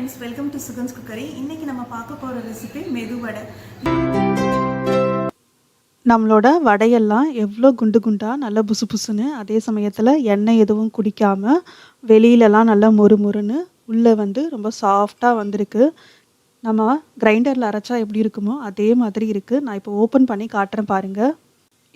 friends, welcome to Sugan's Cookery. இன்னைக்கு நம்ம பார்க்க போற ரெசிபி மெது வடை. நம்மளோட வடையெல்லாம் எவ்வளோ குண்டு குண்டா நல்லா புசு புசுன்னு, அதே சமயத்தில் எண்ணெய் எதுவும் குடிக்காமல் வெளியிலலாம் நல்லா மொறு மொறுன்னு உள்ளே ரொம்ப சாஃப்டாக வந்திருக்கு. நம்ம கிரைண்டரில் அரைச்சா எப்படி இருக்குமோ அதே மாதிரி இருக்குது. நான் இப்போ ஓப்பன் பண்ணி காட்டுறேன் பாருங்கள்.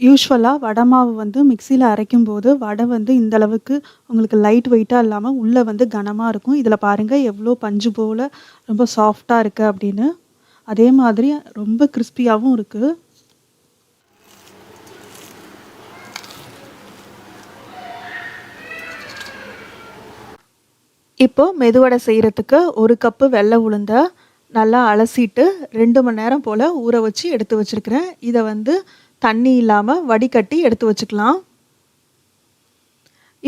யூஸ்வலாக வடை மாவு மிக்சியில் அரைக்கும்போது வடை இந்த அளவுக்கு உங்களுக்கு லைட் வெயிட்டாக இல்லாமல் உள்ளே கனமாக இருக்கும். இதில் பாருங்கள் எவ்வளோ பஞ்சு போல் ரொம்ப சாஃப்டாக இருக்குது அப்படின்னு. அதே மாதிரி ரொம்ப கிறிஸ்பியாகவும் இருக்குது. இப்போது மெதுவடை செய்கிறதுக்கு 1 கப்பு வெள்ளை உளுந்தை நல்லா அலசிட்டு 2 மணி நேரம் போல் ஊற வச்சு எடுத்து வச்சுருக்கிறேன். இதை தண்ணி இல்லாமல் வடிகட்டி எடுத்து வச்சுக்கலாம்.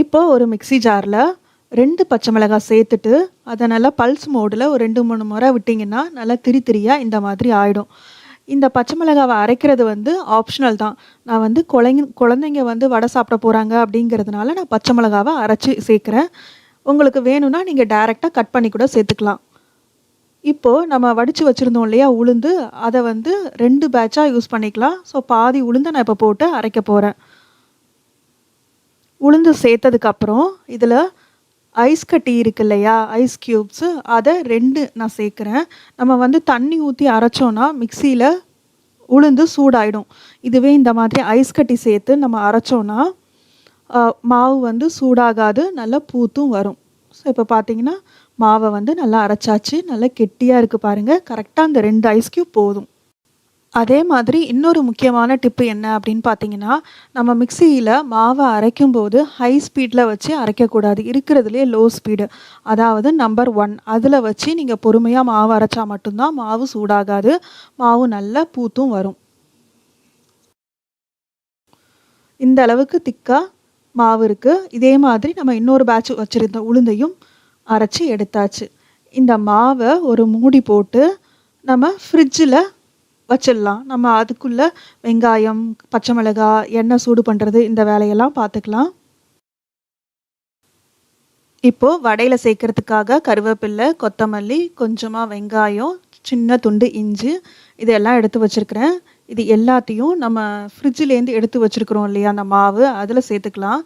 இப்போ ஒரு மிக்ஸி ஜாரில் 2 பச்சை மிளகாய் சேர்த்துட்டு அதை நல்லா பல்ஸ் மோடில் ஒரு 2-3 முறை விட்டிங்கன்னா நல்லா திரியாக இந்த மாதிரி ஆகிடும். இந்த பச்சை மிளகாவை அரைக்கிறது ஆப்ஷனல் தான். நான் குழந்தைங்க வடை சாப்பிட போகிறாங்க அப்படிங்கிறதுனால நான் பச்சை மிளகாவை அரைச்சி சேர்க்குறேன். உங்களுக்கு வேணும்னா நீங்கள் டைரெக்டாக கட் பண்ணி கூட சேர்த்துக்கலாம். இப்போது நம்ம வடித்து வச்சுருந்தோம் இல்லையா உளுந்து, அதை 2 பேட்சாக யூஸ் பண்ணிக்கலாம். ஸோ பாதி உளுந்தை நான் இப்போ போட்டு அரைக்க போகிறேன். உளுந்து சேர்த்ததுக்கப்புறம் இதில் ஐஸ் கட்டி இருக்கு இல்லையா, ஐஸ் க்யூப்ஸு, அதை 2 நான் சேர்க்குறேன். நம்ம தண்ணி ஊற்றி அரைச்சோன்னா மிக்சியில் உளுந்து சூடாயிடும். இதுவே இந்த மாதிரி ஐஸ் கட்டி சேர்த்து நம்ம அரைச்சோன்னா மாவு சூடாகாது, நல்லா பூத்தும் வரும். ஸோ இப்போ பார்த்தீங்கன்னா மாவை நல்லா அரைச்சாச்சு, நல்லா கெட்டியாக இருக்குது பாருங்கள். கரெக்டாக அந்த 2 ஐஸ் க்யூப் போதும். அதே மாதிரி இன்னொரு முக்கியமான டிப்பு என்ன அப்படின்னு பார்த்தீங்கன்னா, நம்ம மிக்சியில் மாவை அரைக்கும்போது ஹை ஸ்பீடில் வச்சு அரைக்கக்கூடாது. இருக்கிறதுலே லோ ஸ்பீடு, அதாவது நம்பர் 1, அதில் வச்சு நீங்கள் பொறுமையாக மாவு அரைச்சா மட்டும்தான் மாவு சூடாகாது, மாவு நல்லா பூத்தும் வரும். இந்த அளவுக்கு திக்காக மாவு இருக்குது. இதே மாதிரி நம்ம இன்னொரு பேட்ச் வச்சுருந்த உளுந்தையும் அரைச்சி எடுத்தாச்சு. இந்த மாவை ஒரு மூடி போட்டு நம்ம ஃப்ரிட்ஜில் வச்சிடலாம். நம்ம அதுக்குள்ளே வெங்காயம், பச்சை மிளகாய், எண்ணெய் சூடு பண்ணுறது, இந்த வேலையெல்லாம் பார்த்துக்கலாம். இப்போது வடையில் சேர்க்கறதுக்காக கருவேப்பிலை, கொத்தமல்லி, கொஞ்சமாக வெங்காயம், சின்ன துண்டு இஞ்சி, இதெல்லாம் எடுத்து வச்சுருக்கிறேன். இது எல்லாத்தையும் நம்ம ஃப்ரிட்ஜிலேருந்து எடுத்து வச்சுருக்குறோம் இல்லையா அந்த மாவு, அதில் சேர்த்துக்கலாம்.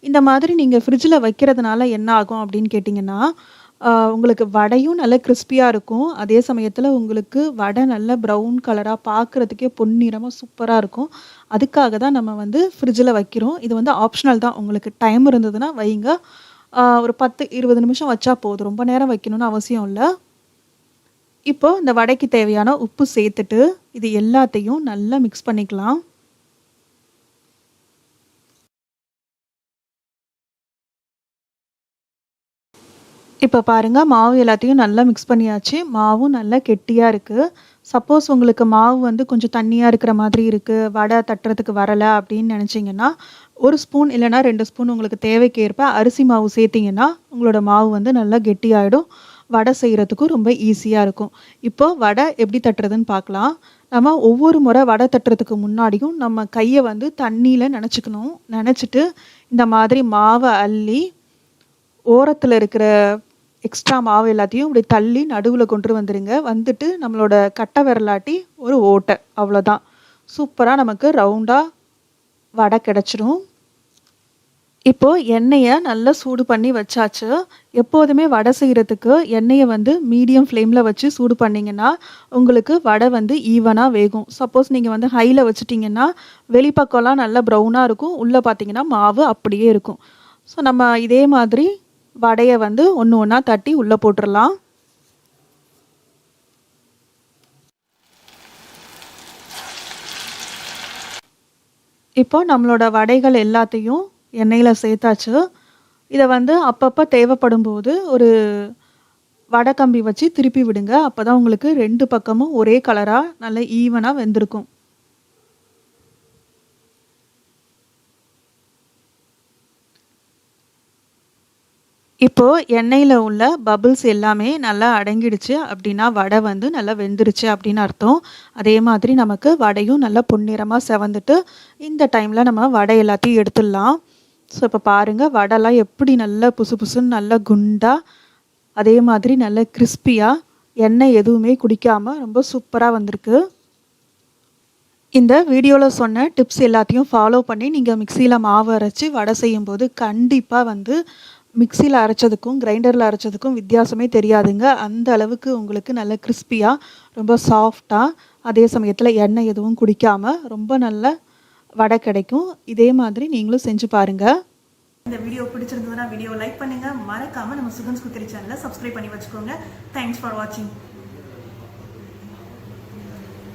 இந்த மாதிரி நீங்கள் ஃப்ரிட்ஜில் வைக்கிறதுனால என்ன ஆகும் அப்படின்னு கேட்டிங்கன்னா, உங்களுக்கு வடையும் நல்ல கிறிஸ்பியாக இருக்கும். அதே சமயத்தில் உங்களுக்கு வடை நல்ல ப்ரௌன் கலராக பார்க்குறதுக்கே பொன்னிறமாக சூப்பராக இருக்கும். அதுக்காக தான் நம்ம ஃப்ரிட்ஜில் வைக்கிறோம். இது ஆப்ஷனல் தான். உங்களுக்கு டைம் இருந்ததுன்னா வைங்க. ஒரு 10-20 நிமிஷம் வச்சா போதும், ரொம்ப நேரம் வைக்கணும்னு அவசியம் இல்லை. இப்போது இந்த வடைக்கு தேவையான உப்பு சேர்த்துட்டு இது எல்லாத்தையும் நல்லா மிக்ஸ் பண்ணிக்கலாம். இப்போ பாருங்கள், மாவு எல்லாத்தையும் நல்லா மிக்ஸ் பண்ணியாச்சு. மாவும் நல்லா கெட்டியாக இருக்குது. சப்போஸ் உங்களுக்கு மாவு கொஞ்சம் தண்ணியாக இருக்கிற மாதிரி இருக்குது, வடை தட்டுறதுக்கு வரலை அப்படின்னு நினச்சிங்கன்னா 1 ஸ்பூன் இல்லைனா 2 ஸ்பூன் உங்களுக்கு தேவைக்கேற்ப அரிசி மாவு சேர்த்திங்கன்னா உங்களோட மாவு நல்லா கெட்டியாகிடும். வடை செய்கிறதுக்கும் ரொம்ப ஈஸியாக இருக்கும். இப்போ வடை எப்படி தட்டுறதுன்னு பார்க்கலாம். நம்ம ஒவ்வொரு முறை வடை தட்டுறதுக்கு முன்னாடியும் நம்ம கையை தண்ணியில் நனைச்சிக்கணும். நனைச்சிட்டு இந்த மாதிரி மாவை அள்ளி ஓரத்தில் இருக்கிற எக்ஸ்ட்ரா மாவு எல்லாத்தையும் இப்படி தள்ளி நடுவில் கொண்டு வந்துடுங்க. வந்துட்டு நம்மளோட கட்டை விரலாட்டி ஒரு ஓட்டை, அவ்வளோதான். சூப்பராக நமக்கு ரவுண்டாக வடை கிடச்சிடும். இப்போது எண்ணெயை நல்லா சூடு பண்ணி வச்சாச்சு. எப்போதுமே வடை செய்கிறதுக்கு எண்ணெயை மீடியம் ஃப்ளேமில் வச்சு சூடு பண்ணிங்கன்னா உங்களுக்கு வடை ஈவனாக வேகும். சப்போஸ் நீங்கள் ஹையில் வச்சுட்டிங்கன்னா வெளிப்பக்கம்லாம் நல்லா ப்ரௌனாக இருக்கும், உள்ளே பார்த்தீங்கன்னா மாவு அப்படியே இருக்கும். ஸோ நம்ம இதே மாதிரி வடையை ஒன்று ஒன்றா தட்டி உள்ளே போட்டுடலாம். இப்போ நம்மளோட வடைகள் எல்லாத்தையும் எண்ணெயில் சேர்த்தாச்சு. இதை அப்பப்போ தேவைப்படும் போது ஒரு வடை கம்பி வச்சு திருப்பி விடுங்க. அப்போ தான் உங்களுக்கு 2 பக்கமும் ஒரே கலராக நல்லா ஈவனாக வெந்திருக்கும். இப்போது எண்ணெயில் உள்ள பபிள்ஸ் எல்லாமே நல்லா அடங்கிடுச்சு அப்படின்னா வடை நல்லா வெந்துருச்சு அப்படின்னு அர்த்தம். அதே மாதிரி நமக்கு வடையும் நல்லா பொன்னிறமாக செவந்துட்டு இந்த டைமில் நம்ம வடை எல்லாத்தையும் எடுத்துடலாம். ஸோ இப்போ பாருங்கள், வடைலாம் எப்படி நல்லா புசு புசுன்னு நல்லா குண்டாக அதே மாதிரி நல்ல கிறிஸ்பியாக எண்ணெய் எதுவுமே குடிக்காமல் ரொம்ப சூப்பராக வந்திருக்கு. இந்த வீடியோவில் சொன்ன டிப்ஸ் எல்லாத்தையும் ஃபாலோ பண்ணி நீங்கள் மிக்சியில் மாவு அரைச்சி வடை செய்யும்போது கண்டிப்பாக வந்து மிக்சியில் அரைச்சதுக்கும் கிரைண்டரில் அரைச்சதுக்கும் வித்தியாசமே தெரியாதுங்க. அந்த அளவுக்கு உங்களுக்கு நல்ல கிறிஸ்பியாக ரொம்ப சாஃப்டாக அதே சமயத்தில் எண்ணெய் எதுவும் குடிக்காமல் ரொம்ப நல்ல வடை கிடைக்கும். இதே மாதிரி நீங்களும் செஞ்சு பாருங்கள். இந்த வீடியோ பிடிச்சிருந்ததுன்னா வீடியோ லைக் பண்ணுங்கள். மறக்காமல் நம்ம சுகன்ஸ் குக்கரி சேனலை சப்ஸ்கிரைப் பண்ணி வச்சுக்கோங்க. தேங்க்ஸ் ஃபார் வாட்சிங்.